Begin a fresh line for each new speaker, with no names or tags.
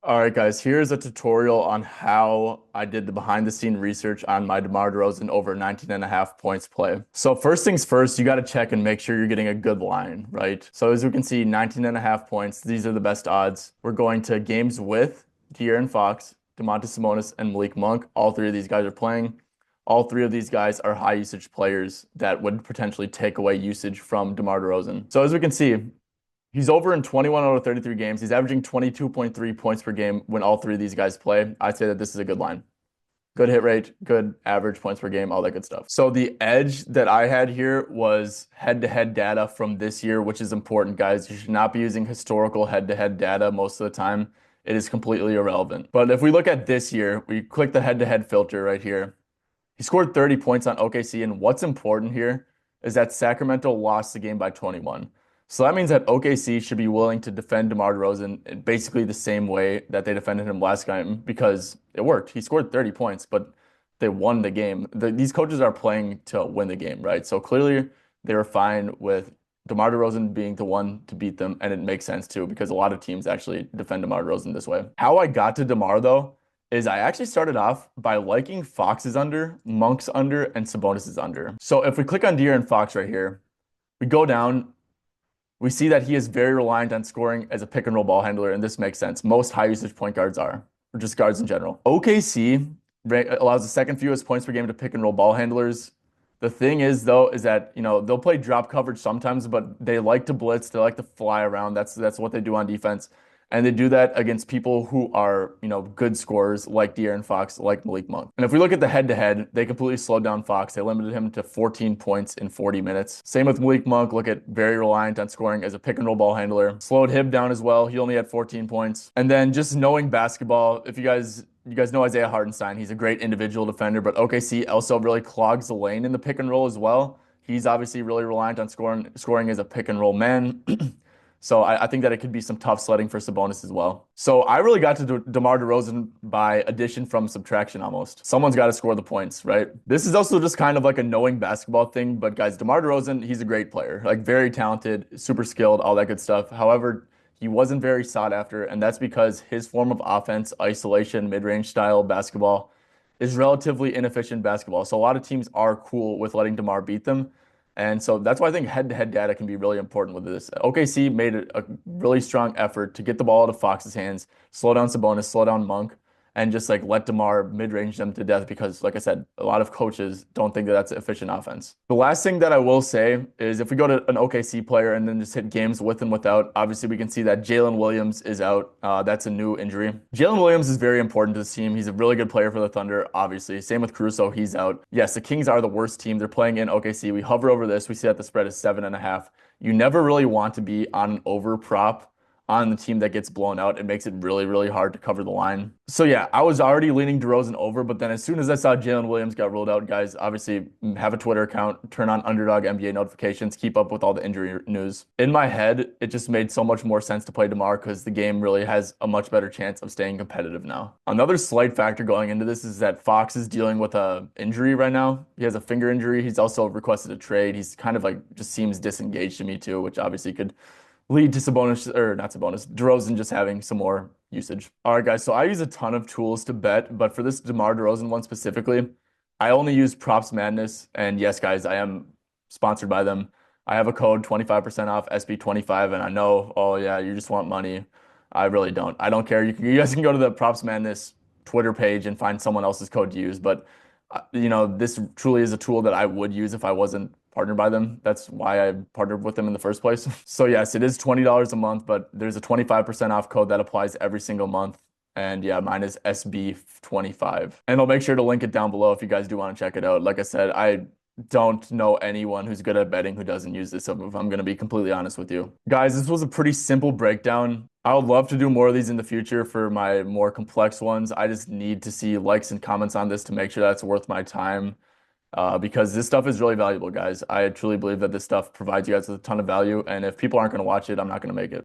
All right, guys, here's a tutorial on how I did the behind the scene research on my DeMar DeRozan over 19 and a half points play. So first things first, you got to check and make sure you're getting a good line, right? So as we can see, 19 and a half points, these are the best odds. We're going to games with De'Aaron Fox, Domantas Sabonis, and Malik Monk. All three of these guys are playing. All three of these guys are high usage players that would potentially take away usage from DeMar DeRozan. So as we can see, he's over in 21 out of 33 games. He's averaging 22.3 points per game when all three of these guys play. I'd say that this is a good line. Good hit rate, good average points per game, all that good stuff. So the edge that I had here was head-to-head data from this year, which is important, guys. You should not be using historical head-to-head data most of the time. It is completely irrelevant. But if we look at this year, we click the head-to-head filter right here. He scored 30 points on OKC, and what's important here is that Sacramento lost the game by 21. So that means that OKC should be willing to defend DeMar DeRozan basically the same way that they defended him last game because it worked. He scored 30 points, but they won the game. These coaches are playing to win the game, right? So clearly they were fine with DeMar DeRozan being the one to beat them, and it makes sense too because a lot of teams actually defend DeMar DeRozan this way. How I got to DeMar though is I actually started off by liking Fox's under, Monk's under, and Sabonis's under. So if we click on De'Aaron Fox right here, we go down. We see that he is very reliant on scoring as a pick and roll ball handler, and this makes sense. Most high usage point guards are, or just guards in general. OKC allows the second fewest points per game to pick and roll ball handlers. The thing is, though, is that they'll play drop coverage sometimes, but they like to blitz. They like to fly around. That's what they do on defense. And they do that against people who are, good scorers like De'Aaron Fox, like Malik Monk. And if we look at the head-to-head, they completely slowed down Fox. They limited him to 14 points in 40 minutes. Same with Malik Monk. Look at very reliant on scoring as a pick-and-roll ball handler. Slowed him down as well. He only had 14 points. And then just knowing basketball, if you guys know Isaiah Hartenstein. He's a great individual defender, but OKC also really clogs the lane in the pick and roll as well. He's obviously really reliant on scoring as a pick and roll man. So I think that it could be some tough sledding for Sabonis as well. So I really got to DeMar DeRozan by addition from subtraction almost. Someone's got to score the points, right? This is also just kind of like a knowing basketball thing. But guys, DeMar DeRozan, he's a great player, like very talented, super skilled, all that good stuff. However, he wasn't very sought after, and that's because his form of offense, isolation, mid-range style basketball, is relatively inefficient basketball. So a lot of teams are cool with letting DeMar beat them. And so that's why I think head-to-head data can be really important with this. OKC made a really strong effort to get the ball out of Fox's hands, slow down Sabonis, slow down Monk, and just like let DeMar mid-range them to death because, like I said, a lot of coaches don't think that that's efficient offense. The last thing that I will say is if we go to an OKC player and then just hit games with and without, obviously we can see that Jalen Williams is out. That's a new injury. Jalen Williams is very important to this team. He's a really good player for the Thunder, obviously. Same with Caruso, he's out. Yes, the Kings are the worst team. They're playing in OKC. We hover over this. We see that the spread is 7.5. You never really want to be on an over prop on the team that gets blown out. It makes it really, really hard to cover the line. So yeah, I was already leaning DeRozan over, but then as soon as I saw Jalen Williams got ruled out, guys, obviously have a Twitter account, turn on Underdog NBA notifications, keep up with all the injury news. In my head, it just made so much more sense to play DeMar because the game really has a much better chance of staying competitive now. Another slight factor going into this is that Fox is dealing with a injury right now. He has a finger injury. He's also requested a trade. He's kind of like just seems disengaged to me too, which obviously could lead to Sabonis, or not Sabonis, DeRozan just having some more usage. All right, guys, so I use a ton of tools to bet, but for this DeMar DeRozan one specifically, I only use Props Madness. And yes, guys, I am sponsored by them. I have a code 25% off SB25, and I know, oh yeah, you just want money. I really don't. I don't care. You guys can go to the Props Madness Twitter page and find someone else's code to use, but this truly is a tool that I would use if I wasn't partnered by them. That's why I partnered with them in the first place. So yes, it is $20 a month, but there's a 25% off code that applies every single month. And yeah, mine is SB25. And I'll make sure to link it down below if you guys do want to check it out. Like I said, I don't know anyone who's good at betting who doesn't use this, if I'm going to be completely honest with you. Guys, this was a pretty simple breakdown. I would love to do more of these in the future for my more complex ones. I just need to see likes and comments on this to make sure that's worth my time. Because this stuff is really valuable, guys. I truly believe that this stuff provides you guys with a ton of value, and if people aren't going to watch it, I'm not going to make it.